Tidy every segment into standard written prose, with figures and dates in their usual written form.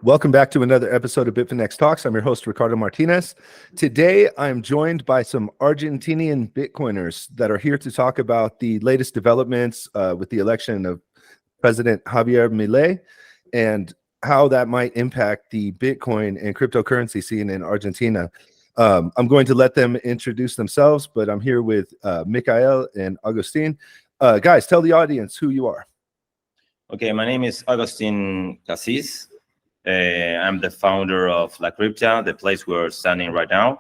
Welcome back to another episode of Bitfinex Talks. I'm your host, Ricardo Martinez. Today, I'm joined by some Argentinian Bitcoiners that are here to talk about the latest developments with the election of President Javier Milei and how that might impact the Bitcoin and cryptocurrency scene in Argentina. I'm going to let them introduce themselves, but I'm here with Micael and Agustin. Guys, tell the audience who you are. Okay, my name is Agustin Kassis. I'm the founder of La Crypta, the place we're standing right now.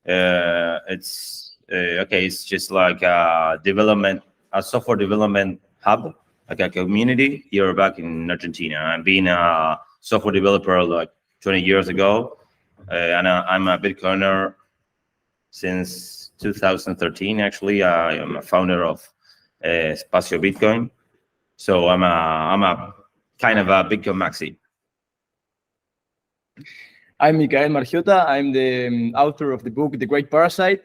It's just like a software development hub, like a community here back in Argentina. I've been a software developer like 20 years ago, and I'm a Bitcoiner since 2013. Actually, I am a founder of Espacio Bitcoin, so I'm a kind of a Bitcoin maxi. I'm Micael Margiotta. I'm the author of the book, The Great Parasite.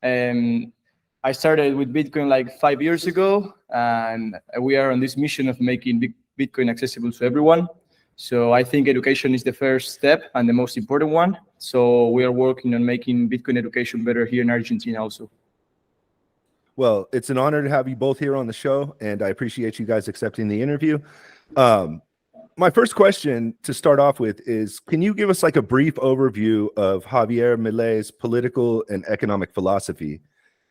I started with Bitcoin like 5 years ago, and we are on this mission of making Bitcoin accessible to everyone. So I think education is the first step and the most important one. So we are working on making Bitcoin education better here in Argentina also. Well, it's an honor to have you both here on the show, and I appreciate you guys accepting the interview. My first question to start off with is, can you give us like a brief overview of Javier Milei's political and economic philosophy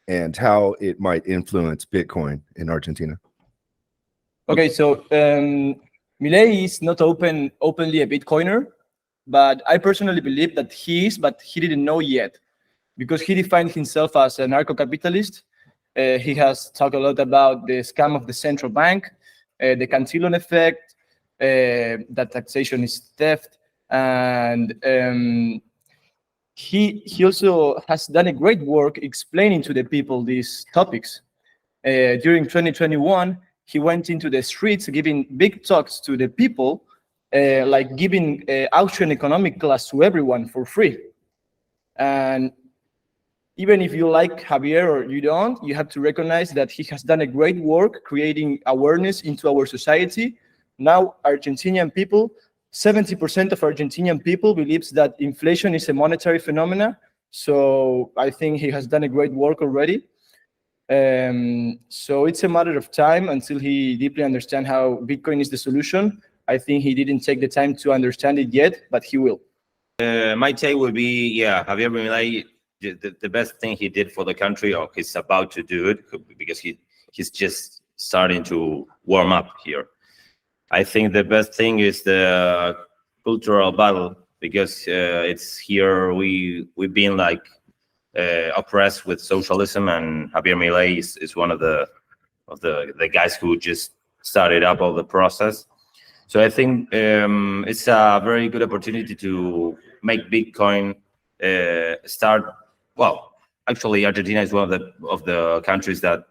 and how it might influence Bitcoin in Argentina? Okay, so Milei is not openly a Bitcoiner, but I personally believe that he is, but he didn't know yet, because he defined himself as a narco-capitalist. He has talked a lot about the scam of the central bank, the Cantillon effect, that taxation is theft, and he also has done a great work explaining to the people these topics. During 2021, he went into the streets giving big talks to the people, like giving Austrian economic class to everyone for free. And even if you like Javier or you don't, you have to recognize that he has done a great work creating awareness into our society. Now, Argentinian people, 70% of Argentinian people believes that inflation is a monetary phenomena. So I think he has done a great work already. So it's a matter of time until he deeply understands how Bitcoin is the solution. I think he didn't take the time to understand it yet, but he will. My take would be, Javier Milei, the best thing he did for the country, or he's about to do it, because he's just starting to warm up here. I think the best thing is the cultural battle, because it's here we've been like oppressed with socialism, and Javier Milei is one of the guys who just started up all the process. So I think it's a very good opportunity to make Bitcoin start. Well, actually, Argentina is one of the countries that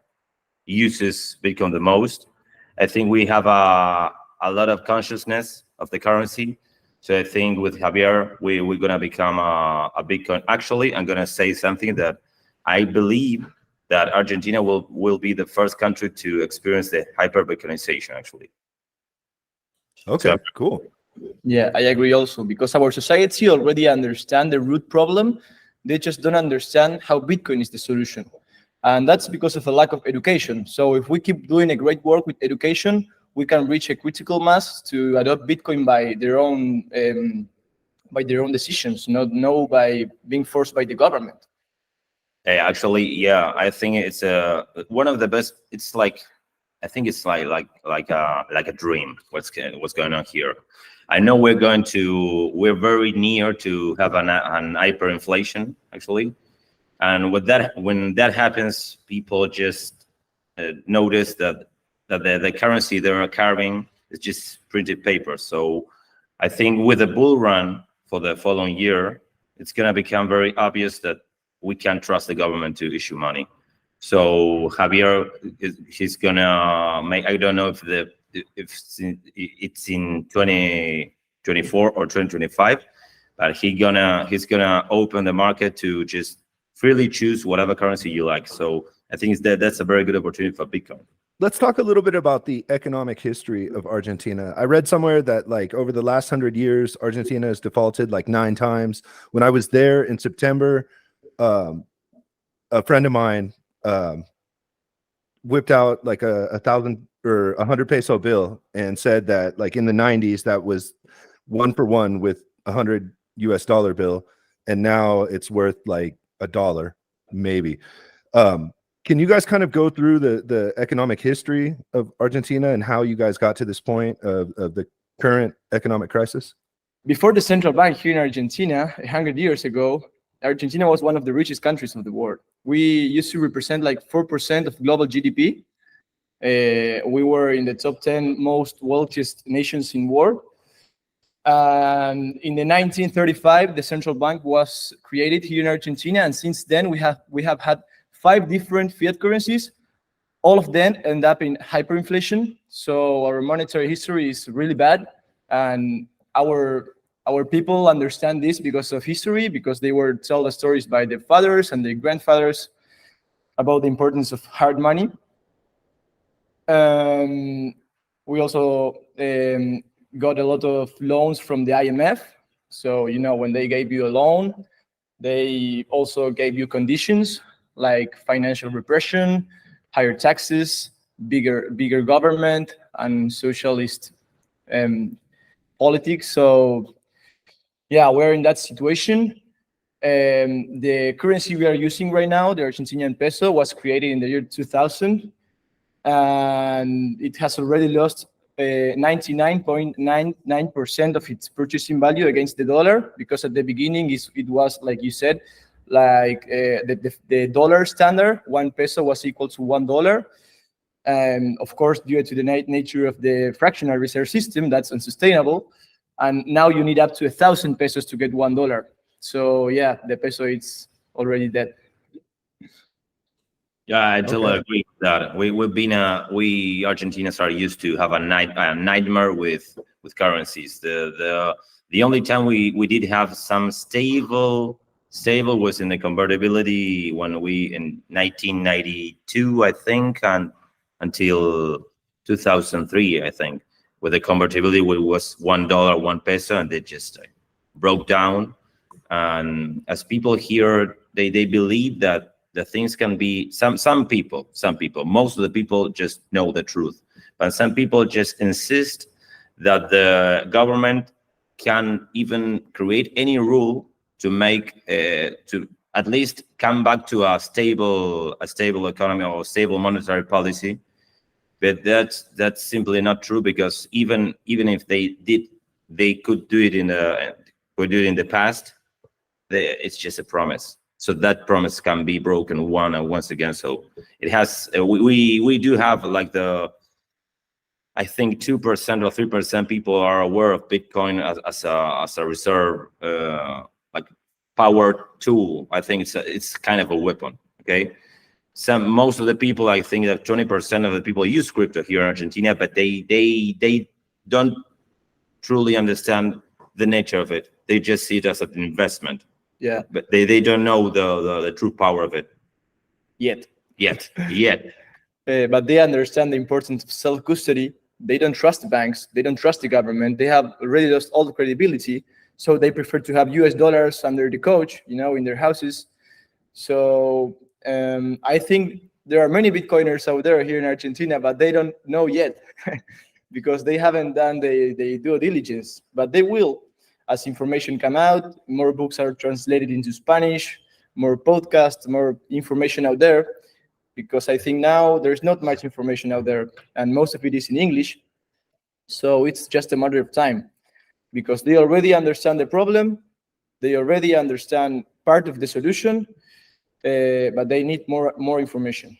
uses Bitcoin the most. I think we have a lot of consciousness of the currency. So I think with Javier, we're going to become a Bitcoin. Actually, I'm going to say something that I believe that Argentina will be the first country to experience the hyper-Bitcoinization, actually. Okay, so, cool. Yeah, I agree also, because our society already understands the root problem. They just don't understand how Bitcoin is the solution. And that's because of a lack of education. So if we keep doing a great work with education, we can reach a critical mass to adopt Bitcoin by their own decisions, not by being forced by the government. Actually, yeah, I think it's one of the best. It's like, I think it's like a dream. What's going on here? I know we're very near to have an hyperinflation, actually, and when that happens, people just notice that the currency they are carrying is just printed paper. So I think with the bull run for the following year, it's going to become very obvious that we can't trust the government to issue money. So Javier, he's going to make, I don't know if it's in 2024 or 2025, but he's gonna open the market to just freely choose whatever currency you like. So I think that's a very good opportunity for Bitcoin. let's talk a little bit about the economic history of Argentina. I read somewhere that like over the last 100 years, Argentina has defaulted like 9 times. When I was there in September, a friend of mine whipped out like a 1,000 or 100 peso bill and said that like in the 90s that was 1 for 1 with $100 bill, and now it's worth like $1 maybe. Can you guys kind of go through the economic history of Argentina and how you guys got to this point of the current economic crisis? Before the central bank here in Argentina, 100 years ago, Argentina was one of the richest countries of the world. We used to represent like 4% of global GDP. We were in the top 10 most wealthiest nations in the world. And in the 1935, the central bank was created here in Argentina, and since then we have had 5 different fiat currencies. All of them end up in hyperinflation. So our monetary history is really bad, and our people understand this because of history, because they were told the stories by their fathers and their grandfathers about the importance of hard money. We also got a lot of loans from the IMF. So, you know, when they gave you a loan, they also gave you conditions like financial repression, higher taxes, bigger government, and socialist politics. So, yeah, we're in that situation. The currency we are using right now, the Argentinian peso, was created in the year 2000, and it has already lost 99.99% of its purchasing value against the dollar, because at the beginning it was, like you said, like the dollar standard, 1 peso was equal to $1. And of course, due to the nature of the fractional reserve system, that's unsustainable. And now you need up to 1,000 pesos to get $1. So yeah, the peso is already dead. Yeah, I totally agree with that. We Argentinians are used to have a nightmare with currencies. The only time we did have some stable was in the convertibility when we in 1992, I think, and until 2003, I think, where the convertibility was $1, 1 peso, and they just broke down. And as people here, they believe that the things can be some people, most of the people just know the truth, but some people just insist that the government can even create any rule to make to at least come back to a stable economy or stable monetary policy. But that's simply not true, because even if they could do it in the past, it's just a promise. So that promise can be broken once again. So it has. We do have like I think 2% or 3% people are aware of Bitcoin as a reserve, like power tool. I think it's kind of a weapon. Okay, most of the people, I think that 20% of the people use crypto here in Argentina, but they don't truly understand the nature of it. They just see it as an investment. Yeah, but they don't know the true power of it yet. But they understand the importance of self-custody. They don't trust the banks. They don't trust the government. They have already lost all the credibility. So they prefer to have US dollars under the couch, you know, in their houses. So I think there are many Bitcoiners out there here in Argentina, but they don't know yet because they haven't done the due diligence. But they will. As information come out, more books are translated into Spanish, more podcasts, more information out there, because I think now there's not much information out there, and most of it is in English. So it's just a matter of time, because they already understand the problem, they already understand part of the solution, but they need more information.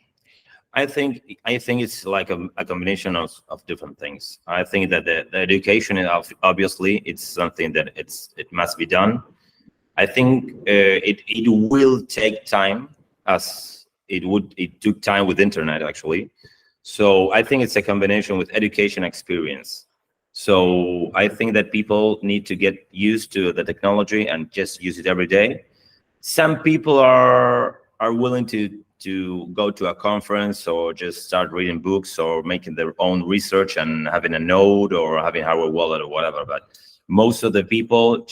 I think it's like a combination of different things. I think that the education, obviously, it's something that it must be done. I think it will take time, as it took time with internet, actually. So I think it's a combination with education experience. So I think that people need to get used to the technology and just use it every day. Some people are willing to to go to a conference or just start reading books or making their own research and having a node or having hardware wallet or whatever. But most of the people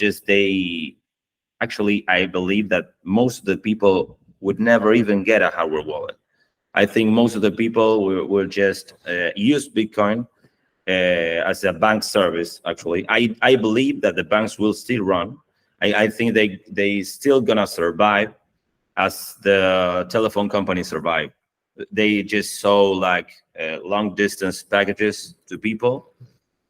I believe that most of the people would never even get a hardware wallet. I think most of the people will just use Bitcoin as a bank service. Actually, I believe that the banks will still run. I think they still gonna survive as the telephone companies survive. They just sold like long distance packages to people.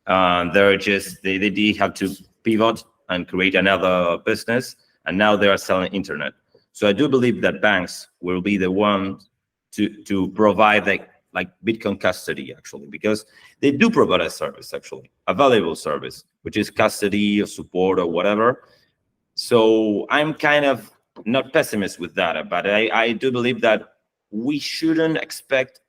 They have to pivot and create another business, and now they are selling internet. So I do believe that banks will be the ones to provide like Bitcoin custody, actually, because they do provide a service, actually, a valuable service, which is custody or support or whatever. So I'm kind of not pessimist with that, but I do believe that we shouldn't expect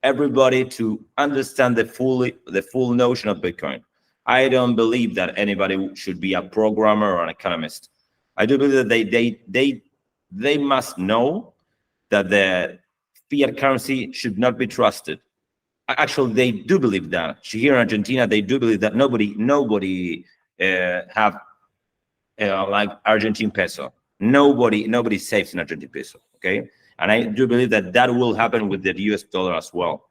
everybody to understand the full notion of Bitcoin. I don't believe that anybody should be a programmer or an economist. I do believe that they must know that the fiat currency should not be trusted. Actually, they do believe that. Here in Argentina, they do believe that nobody have like Argentine peso. Nobody saves in Argentine peso. Okay, and I do believe that will happen with the US dollar as well.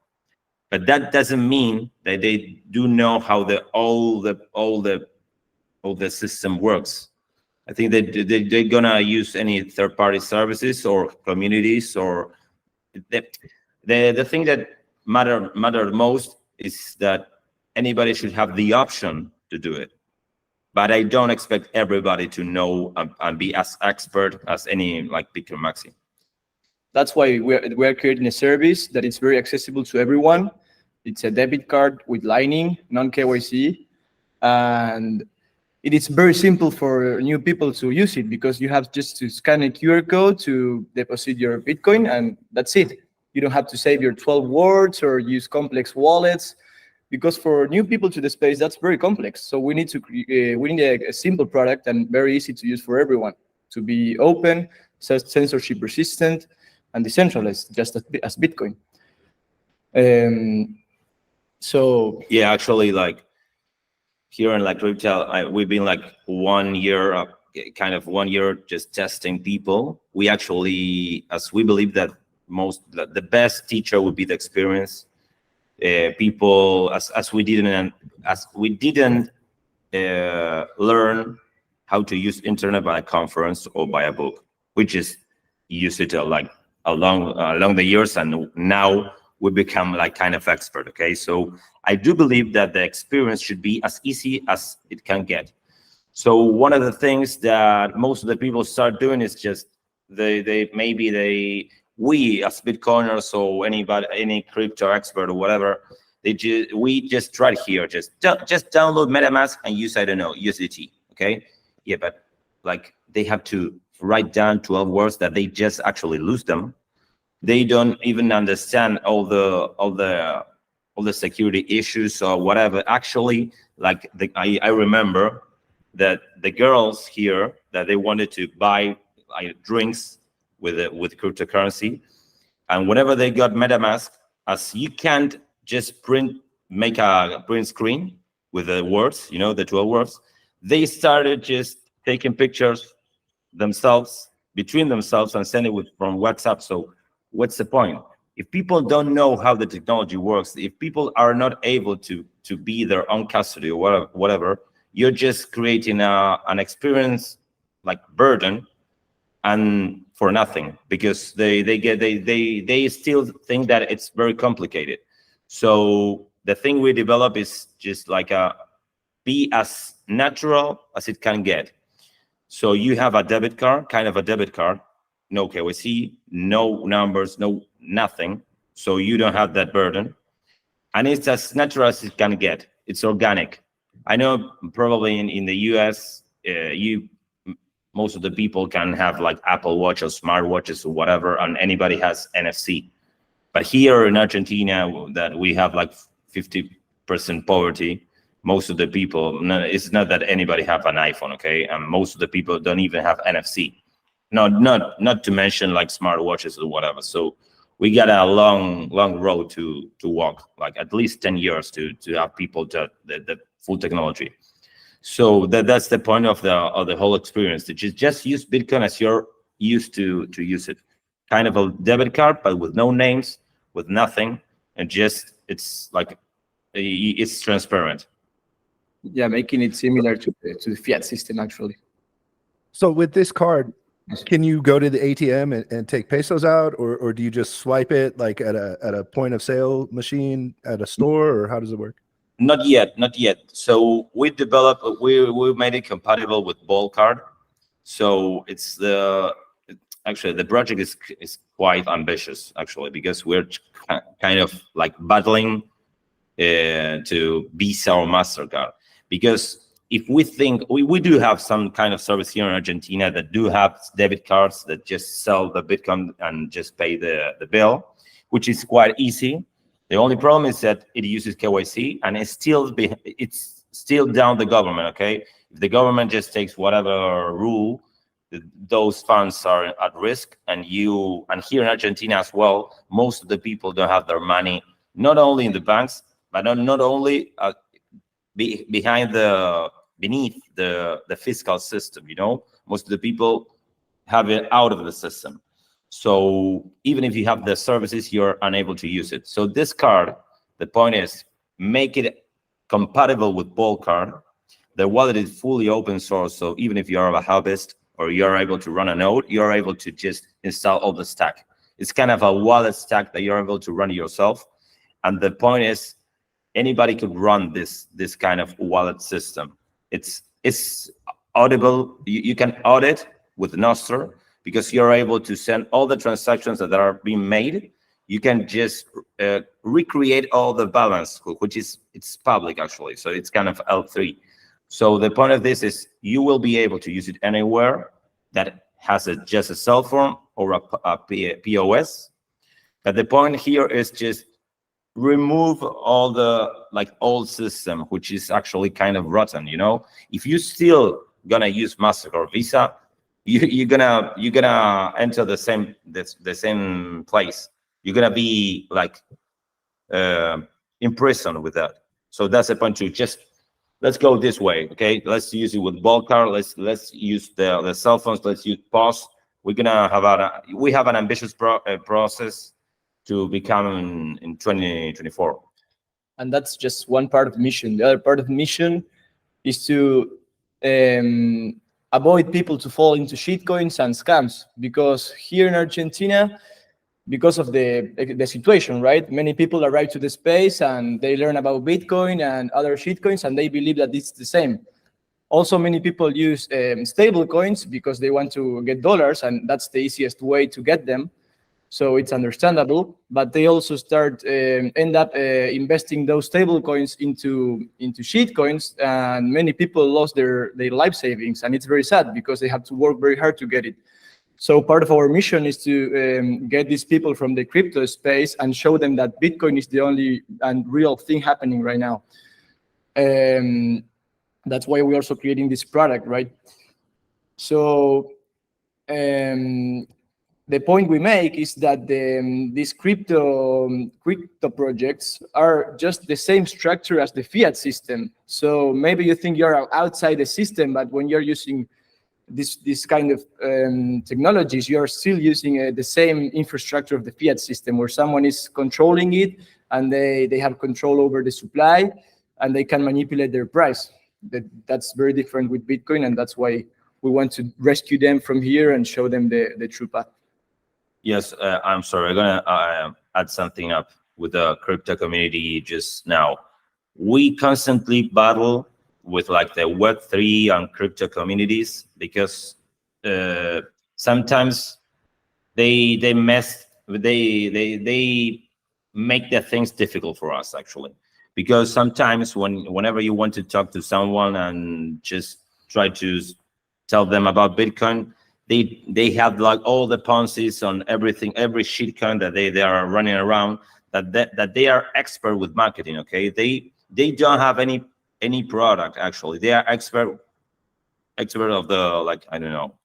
But that doesn't mean that they do know how all the system works. I think they're gonna use any third-party services or communities, or the thing that matter most is that anybody should have the option to do it. But I don't expect everybody to know and be as expert as any like Bitcoin Maxi. That's why we're creating a service that is very accessible to everyone. It's a debit card with Lightning, non-KYC, and it is very simple for new people to use it because you have just to scan a QR code to deposit your Bitcoin, and that's it. You don't have to save your 12 words or use complex wallets, because for new people to the space, that's very complex. So we need a simple product and very easy to use for everyone, to be open, censorship resistant, and decentralized, just as Bitcoin. So yeah, actually, like here in like retail, we've been like 1 year, one year just testing people. We actually, as we believe that the best teacher would be the experience. People, as we didn't learn how to use internet by a conference or by a book. We just use it like along the years, and now we become like kind of expert. Okay, so I do believe that the experience should be as easy as it can get. So one of the things that most of the people start doing is just we as Bitcoiners or any crypto expert or whatever, we just try here, just download MetaMask and use, I don't know, USDT. Okay, yeah, but like they have to write down 12 words that they just actually lose them. They don't even understand all the security issues or whatever. Actually, like I remember that the girls here that they wanted to buy drinks with cryptocurrency, and whenever they got MetaMask, as you can't just make a print screen with the words, the 12 words, they started just taking pictures between themselves and send it from WhatsApp. So what's the point? If people don't know how the technology works, if people are not able to be their own custody or whatever, you're just creating an experience like burden and for nothing, because they still think that it's very complicated. So the thing we develop is just like be as natural as it can get. So you have a debit card, no KYC, no numbers, no nothing. So you don't have that burden. And it's as natural as it can get. It's organic. I know probably in the US, most of the people can have like Apple Watch or smartwatches or whatever, and anybody has NFC. But here in Argentina, that we have like 50% poverty, most of the people, it's not that anybody have an iPhone, okay? And most of the people don't even have NFC. not to mention like smartwatches or whatever. So we got a long road to walk, like at least 10 years to have people to the full technology. So that's the point of the whole experience, to just use Bitcoin as you're used to use it. Kind of a debit card, but with no names, with nothing, and just it's like it's transparent. Yeah, making it similar to the fiat system actually. So with this card, can you go to the ATM and take pesos out, or do you just swipe it like at a point of sale machine at a store, or how does it work? Not yet. So we made it compatible with Ball Card. So it's actually the project is quite ambitious actually, because we're kind of like battling to Visa or MasterCard, because if we think we do have some kind of service here in Argentina that do have debit cards that just sell the Bitcoin and just pay the bill, which is quite easy. The only problem is that it uses KYC, and it's still down the government. Okay, if the government just takes whatever rule, those funds are at risk. And here in Argentina as well, most of the people don't have their money not only in the banks, but not only beneath the fiscal system. Most of the people have it out of the system. So even if you have the services, you're unable to use it. So this card, the point is, make it compatible with Ball Card. The wallet is fully open source, so even if you are a hobbyist or you're able to run a node, you're able to just install all the stack. It's kind of a wallet stack that you're able to run yourself. And the point is, anybody could run this kind of wallet system. It's audible. You can audit with Nostr, because you're able to send all the transactions that are being made. You can just recreate all the balance, which it's public actually. So it's kind of L3. So the point of this is you will be able to use it anywhere that has just a cell phone or a POS. But the point here is just remove all the old system, which is actually kind of rotten. If you still gonna use MasterCard or Visa, you're gonna enter the same place. You're gonna be imprisoned with that. So that's the point. To just let's go this way, okay? Let's use it with Ball Card. Let's use the cell phones. Let's use POS. We're gonna have we have an ambitious process to become in 2024. And that's just one part of the mission. The other part of the mission is to avoid people to fall into shitcoins and scams, because here in Argentina, because of the situation, right? Many people arrive to the space and they learn about Bitcoin and other shitcoins, and they believe that it's the same. Also, many people use stable coins because they want to get dollars, and that's the easiest way to get them. So it's understandable, but they also end up investing those stable coins into shit coins, and many people lost their life savings, and it's very sad because they have to work very hard to get it. So part of our mission is to get these people from the crypto space and show them that Bitcoin is the only and real thing happening right now. That's why we're also creating this product, right? So the point we make is that these crypto projects are just the same structure as the fiat system. So maybe you think you're outside the system, but when you're using this kind of technologies, you're still using the same infrastructure of the fiat system, where someone is controlling it, and they have control over the supply, and they can manipulate their price. That's very different with Bitcoin, and that's why we want to rescue them from here and show them the true path. Yes, I'm sorry. I'm gonna add something up with the crypto community just now. We constantly battle with the Web3 and crypto communities, because sometimes they make the things difficult for us actually, because sometimes whenever you want to talk to someone and just try to tell them about Bitcoin, they have all the Ponzi's on everything, every shitcoin that they are running around, that they are expert with marketing. Okay, they don't have any product actually. They are expert of the I don't know,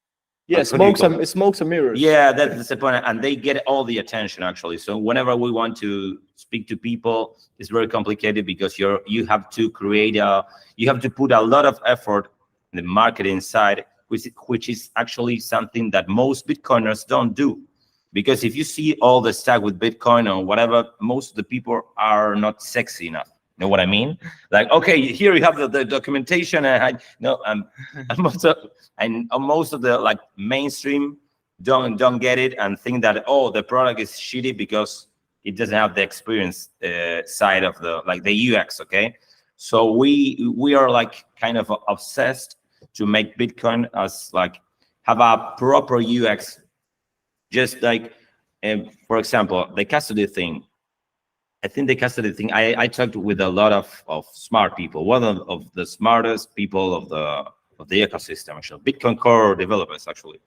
Yeah, What do you call it? smokes and mirrors. Yeah, that's the point, and they get all the attention actually. So whenever we want to speak to people, it's very complicated because you have to put a lot of effort in the marketing side, which is actually something that most Bitcoiners don't do. Because if you see all the stack with Bitcoin or whatever, most of the people are not sexy enough. You know what I mean? Like, okay, here you have the documentation, and most of the like mainstream don't get it and think that, oh, the product is shitty because it doesn't have the experience side of the UX. Okay, so we are like kind of obsessed to make Bitcoin as like have a proper UX, just like for example the custody thing. I think the custody thing, I talked with a lot of smart people, one of the smartest people of the ecosystem, actually, Bitcoin Core developers, actually.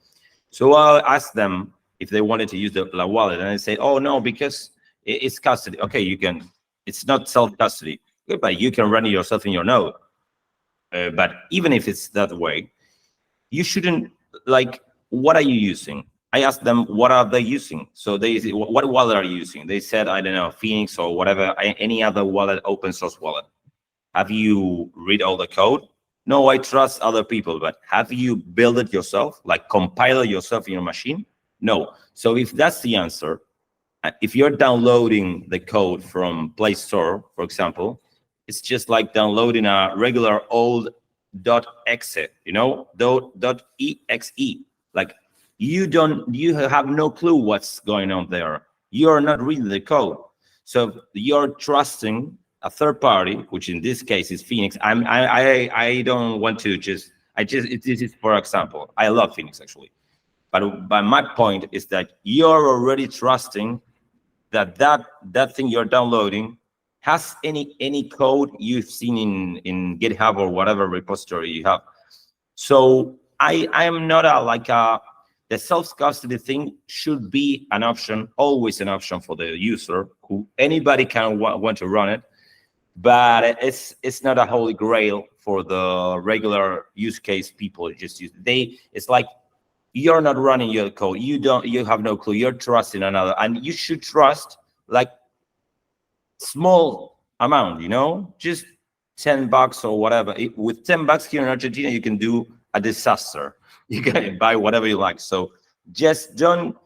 So I asked them if they wanted to use the wallet, and they said, oh, no, because it's custody. Okay, you can, it's not self-custody, but you can run it yourself in your node. But even if it's that way, you shouldn't, like, what are you using? I asked them, what are they using? So they said, what wallet are you using? They said, I don't know, Phoenix or whatever, any other wallet, open source wallet. Have you read all the code? No, I trust other people, but have you built it yourself, like compile it yourself in your machine? No. So if that's the answer, if you're downloading the code from Play Store, for example, it's just like downloading a regular old .exe, you know, .exe, like, you have no clue what's going on there. You're not reading the code. So you're trusting a third party, which in this case is Phoenix. I don't want to this is for example. I love Phoenix actually. But my point is that you're already trusting that thing you're downloading has any code you've seen in GitHub or whatever repository you have. So I am not the self-custody thing should be an option, always an option for the user, who anybody can want to run it, but it's not a holy grail for the regular use case people just use. It's like you're not running your code, you have no clue, you're trusting another, and you should trust like small amount, you know, just $10 or whatever. With $10 here in Argentina, you can do a disaster. You can buy whatever you like. So just don't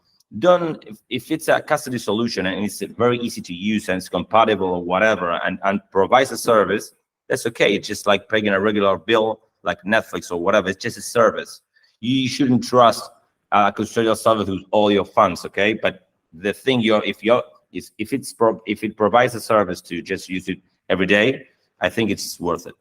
if it's a custody solution and it's very easy to use and it's compatible or whatever and provides a service, that's okay. It's just like paying a regular bill like Netflix or whatever. It's just a service. You shouldn't trust a custodial service with all your funds, okay? But the thing if it provides a service to just use it every day, I think it's worth it.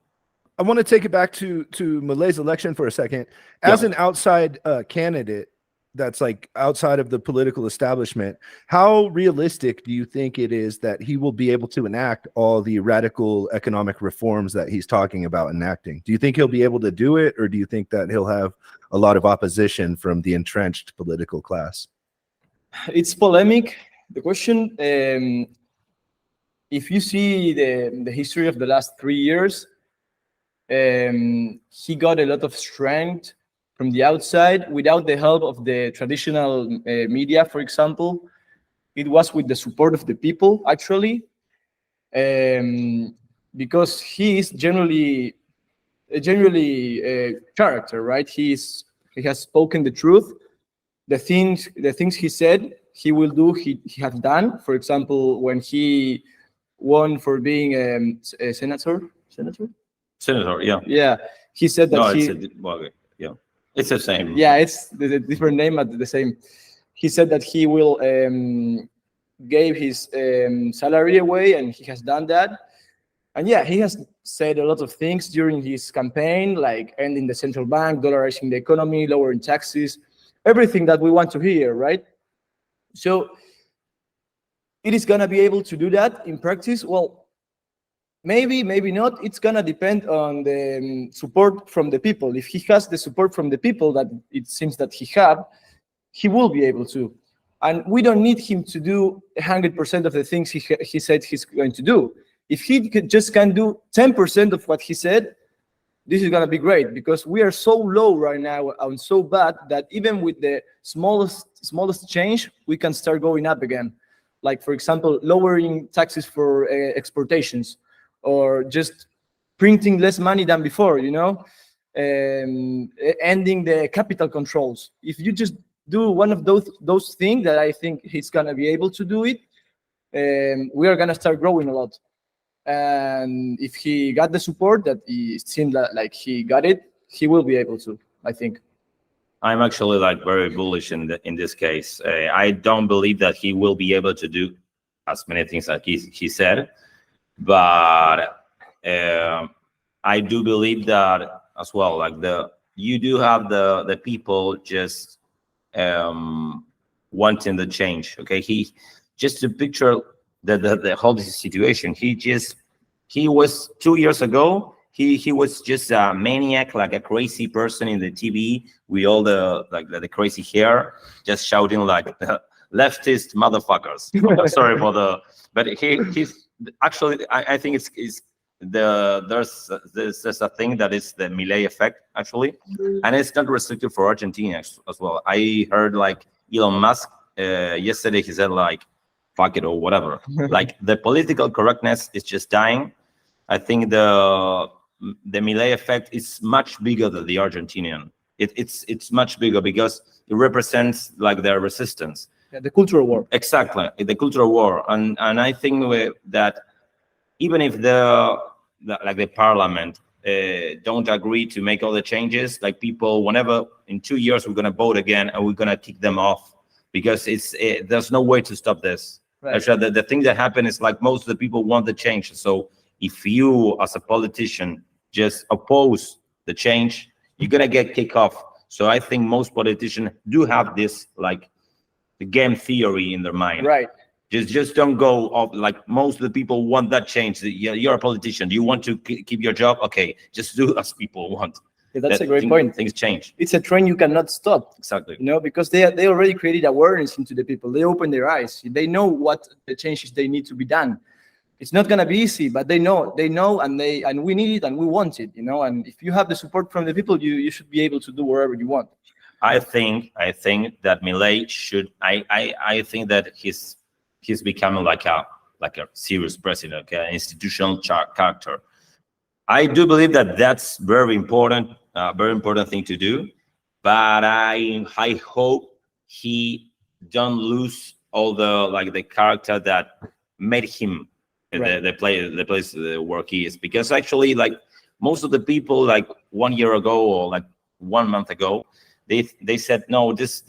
I want to take it back to Milei's election for a second. As an outside candidate that's like outside of the political establishment, how realistic do you think it is that he will be able to enact all the radical economic reforms that he's talking about enacting? Do you think he'll be able to do it, or do you think that he'll have a lot of opposition from the entrenched political class? It's polemic, the question. If you see the history of the last 3 years, he got a lot of strength from the outside without the help of the traditional media, for example. It was with the support of the people, actually, because he is generally a character, right? He has spoken the truth. The things he said he will do, he has done. For example, when he won for being a senator. Senator, yeah. Yeah, he said that it's the same. Yeah, it's the different name, but the same. He said that he will gave his salary away, and he has done that. And yeah, he has said a lot of things during his campaign, like ending the central bank, dollarizing the economy, lowering taxes, everything that we want to hear, right? So it is gonna be able to do that in practice. Well, maybe not. It's gonna depend on the support from the people. If he has the support from the people that it seems that he will be able to. And we don't need him to do 100% of the things he said he's going to do. If he can do 10% of what he said, this is gonna be great because we are so low right now and so bad that even with the smallest change, we can start going up again. Like for example, lowering taxes for exportations, or just printing less money than before. Ending the capital controls. If you just do one of those things, that I think he's gonna be able to do it, we are gonna start growing a lot. And if he got the support that he seemed like he got it, he will be able to, I think. I'm actually like very bullish in this case. I don't believe that he will be able to do as many things like he said, but I do believe that as well. Like you do have the people just wanting the change. Okay, just to picture the whole situation. He was 2 years ago. He was just a maniac, like a crazy person in the TV with all the crazy hair, just shouting like leftist motherfuckers. Sorry for but he's actually, I think there's a thing that is the Milei effect actually, and it's not restricted for Argentina as well. I heard like Elon Musk yesterday. He said like fuck it or whatever. Like the political correctness is just dying. I think the Milei effect is much bigger than the Argentinian. It's much bigger because it represents like their resistance. Yeah, the cultural war. Exactly, the cultural war, and I think that even if the parliament don't agree to make all the changes, like people, whenever in 2 years we're gonna vote again and we're gonna kick them off because there's no way to stop this. Right. Actually, the thing that happened is like most of the people want the change. So if you, as a politician, just oppose the change, you're gonna get kicked off. So I think most politicians do have this like the game theory in their mind. Right. Just don't go off. Like most of the people want that change. You're a politician. Do you want to keep your job? Okay, just do as people want. Yeah, that's a great point. Things change. It's a trend you cannot stop. Exactly. Because they already created awareness into the people. They open their eyes. They know what the changes they need to be done. It's not gonna be easy, but they know, and we need it and we want it. And if you have the support from the people, you should be able to do whatever you want. I think that Milei should. I think that he's becoming like a serious president, okay? An institutional character. I do believe that that's very important thing to do, but I hope he don't lose all the character that made him right. the place where he is. Because actually, like most of the people, like 1 year ago or like 1 month ago, they said no, this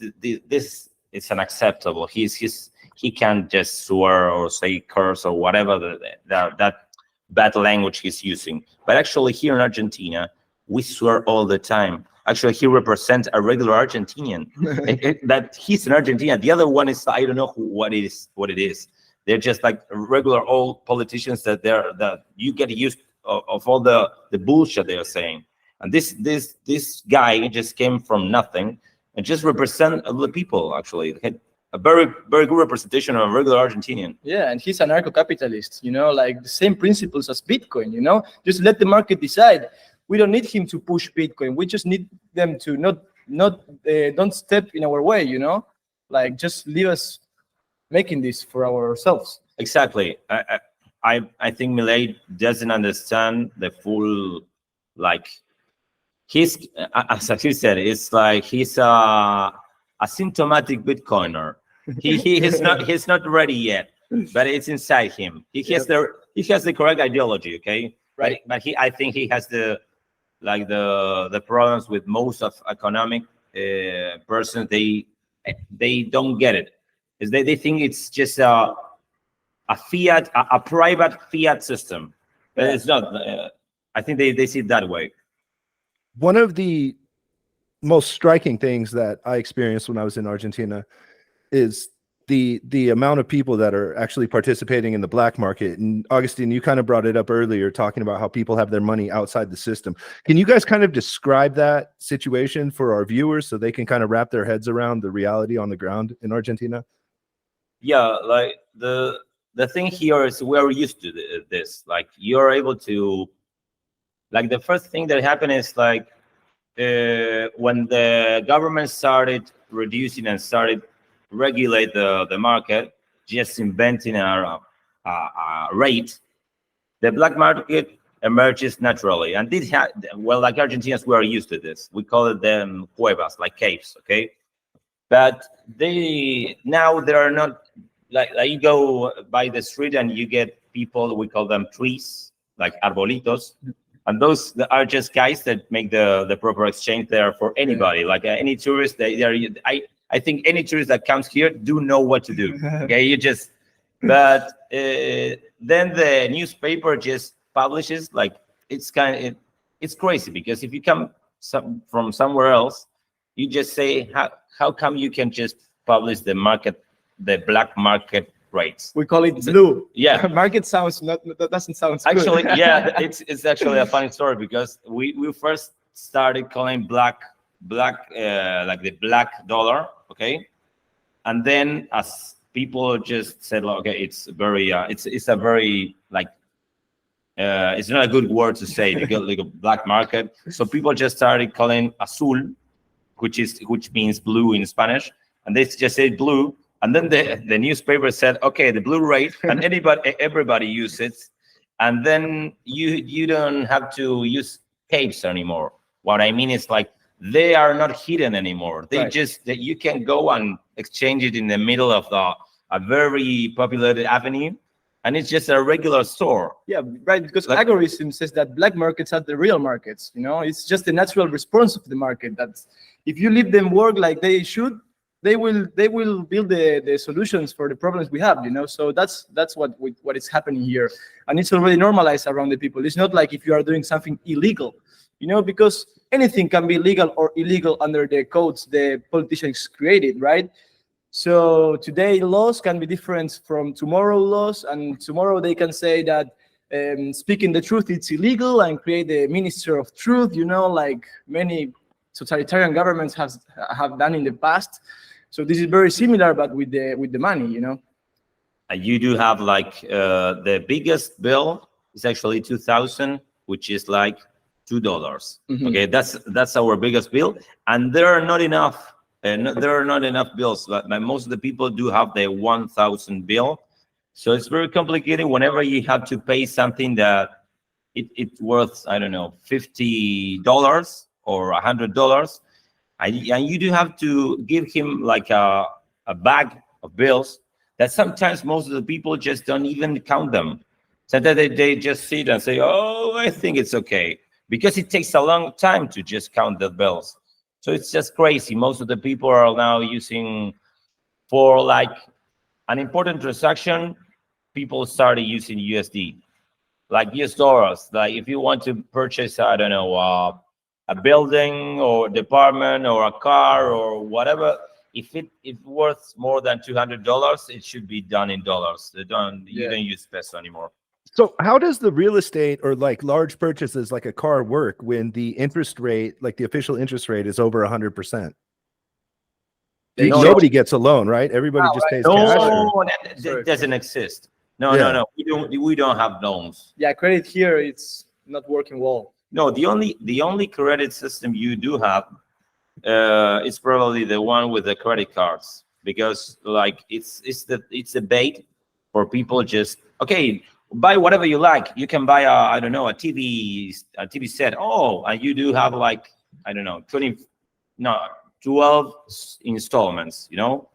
is unacceptable. He can't just swear or say curse or whatever that bad language he's using. But actually here in Argentina, we swear all the time. Actually, he represents a regular Argentinian. That he's in Argentina. The other one is, I don't know what it is. They're just like regular old politicians that you get used of all the bullshit they are saying. And this guy just came from nothing and just represent the people, actually. A very, very good representation of a regular Argentinian. Yeah, and he's an anarcho-capitalist, like the same principles as Bitcoin, Just let the market decide. We don't need him to push Bitcoin. We just need them to don't step in our way, Like just leave us making this for ourselves. Exactly. I think Milei doesn't understand the full, like, he's, as he said, it's like he's a symptomatic Bitcoiner. He's not ready yet, but it's inside him. He has the correct ideology, okay? Right. But I think he has the problems with most of economic persons. They don't get it. They think it's just a fiat, a private fiat system. But it's not. I think they see it that way. One of the most striking things that I experienced when I was in Argentina is the amount of people that are actually participating in the black market. And Agustin, you kind of brought it up earlier, talking about how people have their money outside the system. Can you guys kind of describe that situation for our viewers so they can kind of wrap their heads around the reality on the ground in Argentina? Yeah, like the thing here is we're used to this. Like you're able to, like the first thing that happened is like when the government started reducing and started regulate the market, just inventing a rate, the black market emerges naturally. And this well, like Argentinians, we are used to this. We call it them cuevas, like caves, okay? But now there are not, like you go by the street and you get people, we call them trees, like arbolitos. And those are just guys that make the proper exchange there for anybody. Like any tourist, I think any tourist that comes here do know what to do. Okay, you just, but then the newspaper just publishes, like it's crazy, because if you come from somewhere else, you just say, how come you can just publish the black market rates? We call it blue. Yeah. Market sounds that doesn't sound good. Actually, yeah, it's actually a funny story, because we first started calling black like the black dollar, okay? And then as people just said, okay, it's very it's a very like it's not a good word to say, because like a black market. So people just started calling azul, which means blue in Spanish, and they just said blue. And then the newspaper said, okay, the blue rate, and everybody uses it. And then you don't have to use caves anymore. What I mean is, like, they are not hidden anymore. They that you can go and exchange it in the middle of a very populated avenue, and it's just a regular store. Yeah, right. Because algorithm says that black markets are the real markets. You know, it's just the natural response of the market. That if you leave them work like they should, they will build the solutions for the problems we have. You know, so that's what is happening here, and it's already normalized around the people. It's not like if you are doing something illegal, you know, because anything can be legal or illegal under the codes the politicians created, right? So today laws can be different from tomorrow laws, and tomorrow they can say that speaking the truth it's illegal and create the Minister of Truth, you know, like many totalitarian governments have done in the past. So this is very similar, but with the money, you know. You do have like the biggest bill is actually 2000, which is like $2. Mm-hmm. Okay, that's our biggest bill, and there are not enough. There are not enough bills, but most of the people do have the 1000 bill. So it's very complicated whenever you have to pay something that it's worth, I don't know, $50 or $100. And you do have to give him like a bag of bills that sometimes most of the people just don't even count them. So that they just sit and say, oh, I think it's okay. Because it takes a long time to just count the bills. So it's just crazy. Most of the people are now using, for like an important transaction, people started using USD, like US dollars. Like if you want to purchase, I don't know, a building or department or a car or whatever, if it's worth more than $200, it should be done in dollars. You don't use peso anymore. So how does the real estate or like large purchases like a car work when the interest rate, like the official interest rate, is over 100%? Nobody gets a loan, right? Everybody just pays cash. No, that doesn't exist. No. We don't have loans. Yeah, credit here it's not working well. No, the only credit system you do have is probably the one with the credit cards, because like it's a bait for people. Just okay, buy whatever you like. You can buy a TV set. Oh, and you do have like, I don't know, 12 installments, you know.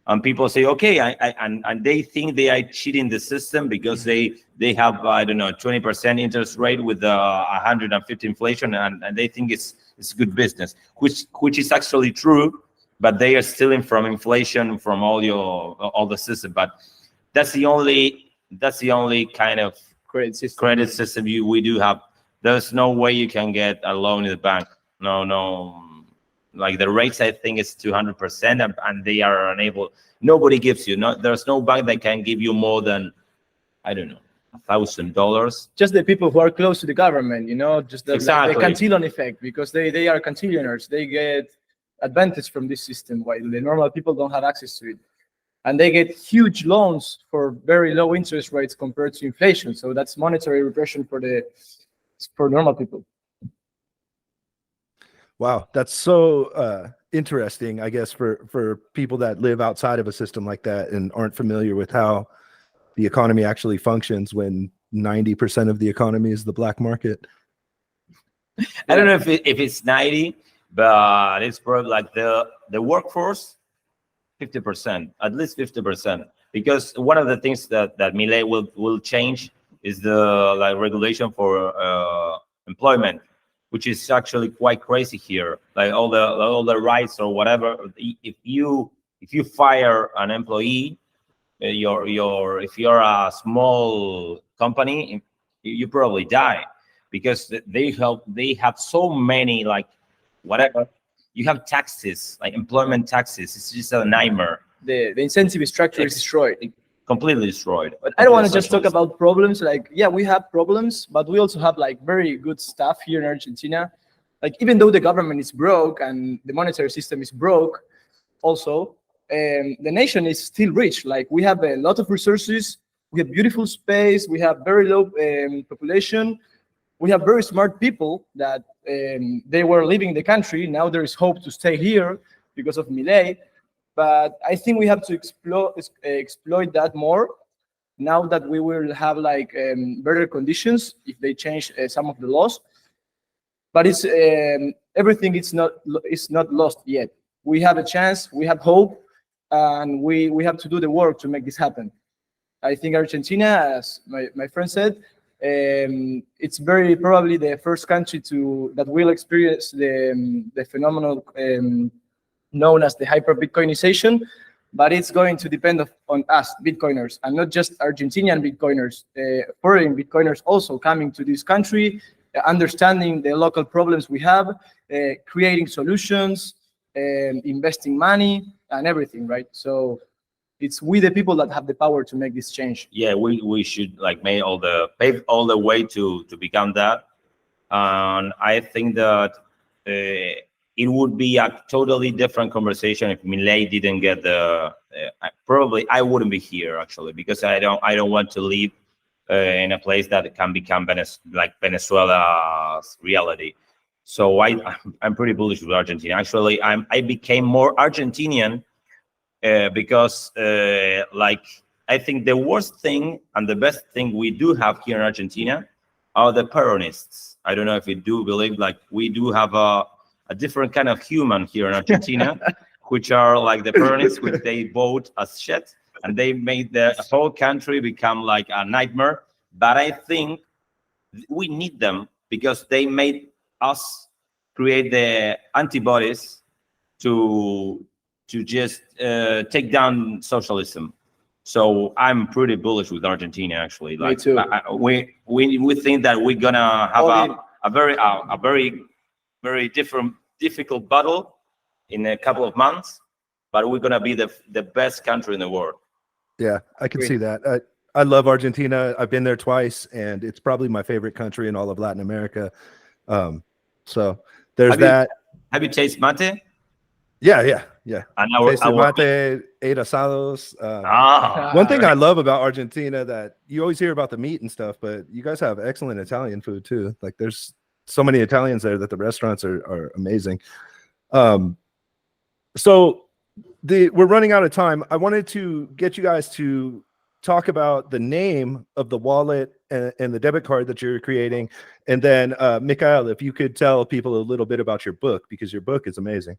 And people say, okay, and they think they are cheating the system because they have, I don't know, 20% interest rate with 150 inflation, and they think it's good business, which is actually true, but they are stealing from inflation from all the system. But that's the only kind of credit system we do have. There's no way you can get a loan in the bank. No. Like the rates, I think it's 200%, and they are unable. Nobody gives you. There's no bank that can give you more than, I don't know, $1,000. Just the people who are close to the government, you know, just the cantillon effect, because they are cantillionaires. They get advantage from this system, while the normal people don't have access to it, and they get huge loans for very low interest rates compared to inflation. So that's monetary repression for the for normal people. Wow, that's so interesting, I guess, for people that live outside of a system like that and aren't familiar with how the economy actually functions when 90% of the economy is the black market. I don't know if it's 90, but it's probably like the workforce, 50%, at least 50%. Because one of the things that Milei will change is the regulation for employment, which is actually quite crazy here. Like all the rights or whatever. If you fire an employee, if you're a small company, you probably die, because they have so many, like, whatever. You have taxes, like employment taxes. It's just a nightmare. The incentive structure is destroyed. Completely destroyed. But I don't want to just talk about problems. Like, yeah, we have problems, but we also have like very good stuff here in Argentina. Like, even though the government is broke and the monetary system is broke, also, the nation is still rich. Like, we have a lot of resources, we have beautiful space, we have very low population, we have very smart people that they were leaving the country. Now there is hope to stay here because of Milei. But I think we have to exploit that more now that we will have like better conditions if they change some of the laws. But it's everything is not lost yet. We have a chance, we have hope, and we have to do the work to make this happen. I think Argentina, as my friend said, it's very probably the first country that will experience the phenomenon known as the hyper Bitcoinization, but it's going to depend on us Bitcoiners, and not just Argentinian Bitcoiners, foreign Bitcoiners also coming to this country, understanding the local problems we have, creating solutions, investing money and everything, right? So it's we the people that have the power to make this change. Yeah, we should like pave all the way to become that. And I think that it would be a totally different conversation if Milei didn't get probably I wouldn't be here actually, because I don't want to live in a place that can become like Venezuela's reality. So I'm pretty bullish with Argentina. Actually, I became more Argentinian because like I think the worst thing and the best thing we do have here in Argentina are the Peronists. I don't know if you do believe, like, we do have a different kind of human here in Argentina, which are like the Peronists, which they vote as shit, and they made the whole country become like a nightmare. But I think we need them because they made us create the antibodies to just take down socialism. So I'm pretty bullish with Argentina, actually. Like, me too. We think that we're gonna have a very difficult battle in a couple of months, but we're gonna be the best country in the world. Yeah, I can see that. I love Argentina. I've been there twice, and it's probably my favorite country in all of Latin America. So there's that. Have you tasted mate? Yeah. And Tasted mate, ate asados. One thing I love about Argentina that you always hear about the meat and stuff, but you guys have excellent Italian food too. Like, there's so many Italians there that the restaurants are amazing. So we're running out of time. I wanted to get you guys to talk about the name of the wallet and the debit card that you're creating. And then Micael, if you could tell people a little bit about your book, because your book is amazing.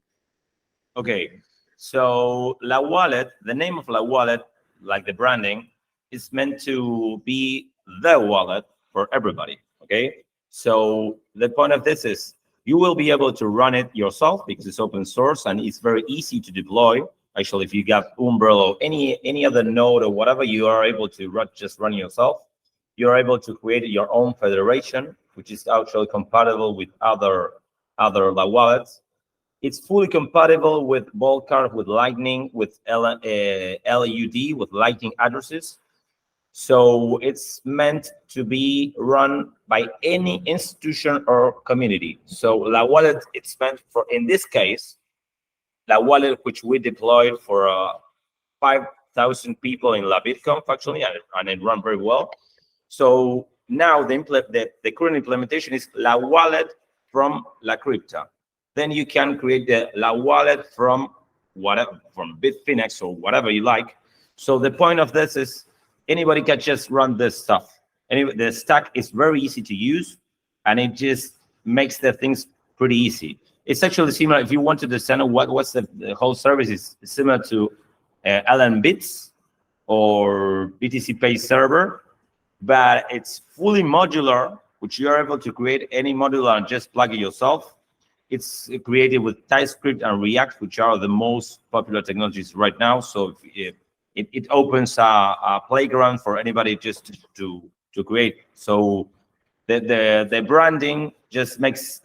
Okay, so La Wallet, the name of La Wallet, like the branding, is meant to be the wallet for everybody, okay? So the point of this is you will be able to run it yourself because it's open source and it's very easy to deploy. Actually, if you got Umbrella or any other node or whatever, you are able to just run yourself. You're able to create your own federation, which is actually compatible with other La Wallets. It's fully compatible with Vault Card, with Lightning, with LUD, with Lightning addresses. So it's meant to be run by any institution or community. So La Wallet, it's meant for, in this case, La Wallet, which we deployed for 5,000 people in La Bitcoin, actually, and it ran very well. So now the current implementation is La Wallet from La Crypta. Then you can create the La Wallet from whatever, from Bitfinex or whatever you like. So the point of this is anybody can just run this stuff. Anyway, the stack is very easy to use, and it just makes the things pretty easy. It's actually similar. If you want to understand what's the whole service is similar to LN Bits or BTC Pay server, but it's fully modular, which you are able to create any modular and just plug it yourself. It's created with TypeScript and React, which are the most popular technologies right now. So it opens a playground for anybody just to create. So the branding just paves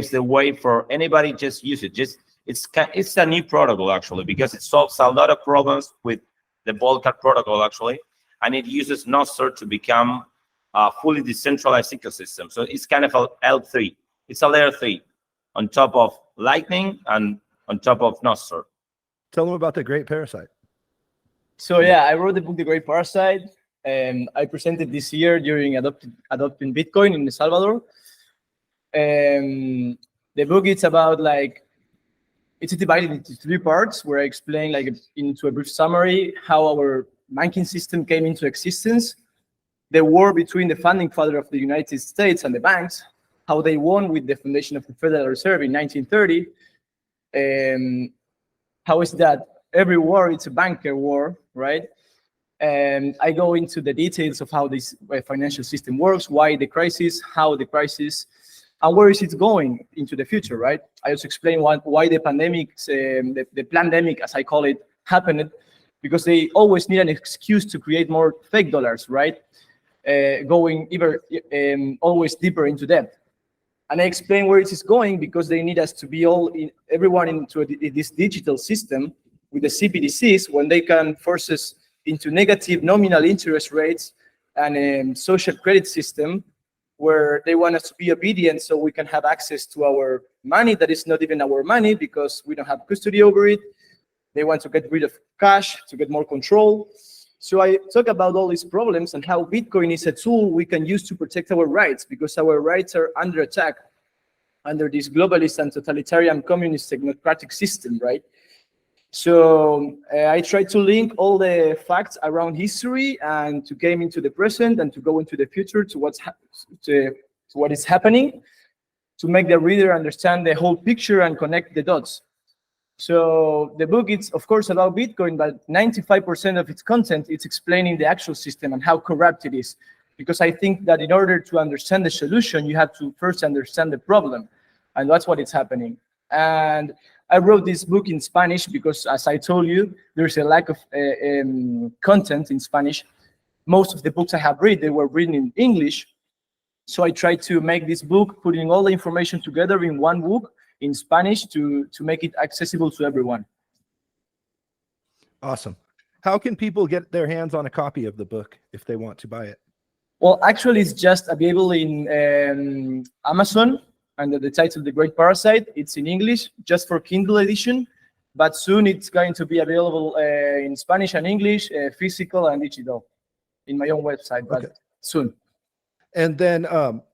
the way for anybody. Just use it. It's a new protocol actually, because it solves a lot of problems with the Volcat protocol actually, and it uses Nostr to become a fully decentralized ecosystem. So it's kind of a L3. It's a layer 3 on top of Lightning and on top of Nostr. Tell them about the Great Parasite. So yeah, I wrote the book, The Great Parasite. I presented this year during Adopting Bitcoin in El Salvador. The book is about it's divided into 3 parts where I explain into a brief summary how our banking system came into existence, the war between the founding father of the United States and the banks, how they won with the foundation of the Federal Reserve in 1930. How is that every war, it's a banker war, right? And I go into the details of how this financial system works, why the crisis, how the crisis, and where is it going into the future, right? I also explain why the pandemic, the pandemic, as I call it, happened, because they always need an excuse to create more fake dollars, right? Going always deeper into debt. And I explain where it is going, because they need us to be everyone into this digital system with the CBDCs, when they can force us into negative nominal interest rates and a social credit system where they want us to be obedient so we can have access to our money that is not even our money because we don't have custody over it. They want to get rid of cash to get more control. So I talk about all these problems and how Bitcoin is a tool we can use to protect our rights, because our rights are under attack under this globalist and totalitarian communist technocratic system, right? So I try to link all the facts around history and to came into the present and to go into the future to what is happening, to make the reader understand the whole picture and connect the dots. So the book is, of course, about Bitcoin, but 95% of its content is explaining the actual system and how corrupt it is. Because I think that in order to understand the solution, you have to first understand the problem. And that's what is happening. And I wrote this book in Spanish because, as I told you, there's a lack of content in Spanish. Most of the books I have read, they were written in English. So I tried to make this book, putting all the information together in one book in Spanish to make it accessible to everyone. Awesome. How can people get their hands on a copy of the book if they want to buy it? Well, actually, it's just available in Amazon under the title The Great Parasite. It's in English, just for Kindle edition, but soon it's going to be available in Spanish and English, physical and digital, in my own website, but soon. And then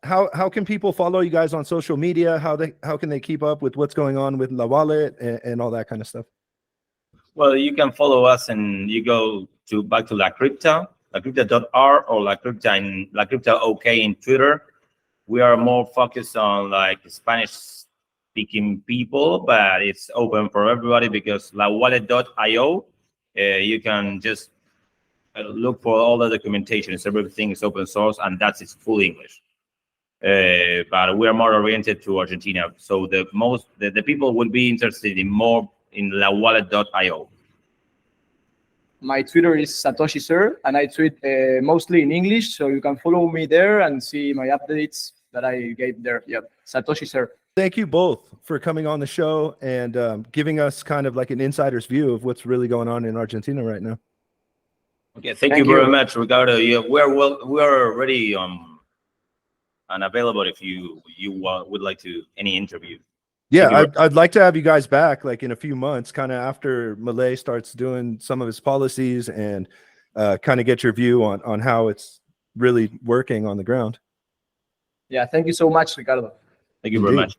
how can people follow you guys on social media? How can they keep up with what's going on with La Wallet and all that kind of stuff? Well, you can follow us and you go back to La Crypta, lacrypta.r or La Crypta OK in Twitter. We are more focused on Spanish-speaking people, but it's open for everybody because lawallet.io, you can just look for all the documentation. Everything is open source, and it's full English. But we are more oriented to Argentina, so the people would be interested in more in lawallet.io. My Twitter is Satoshi Sir, and I tweet mostly in English, so you can follow me there and see my updates that I gave there. Yep, Satoshi Sir. Thank you both for coming on the show and giving us kind of like an insider's view of what's really going on in Argentina right now. Okay, thank you very much, Ricardo. Yeah, we are ready and available if you would like to any interview. Yeah, I'd like to have you guys back like in a few months, kind of after Milei starts doing some of his policies, and kind of get your view on how it's really working on the ground. Yeah, thank you so much, Ricardo. Thank you very Indeed. much.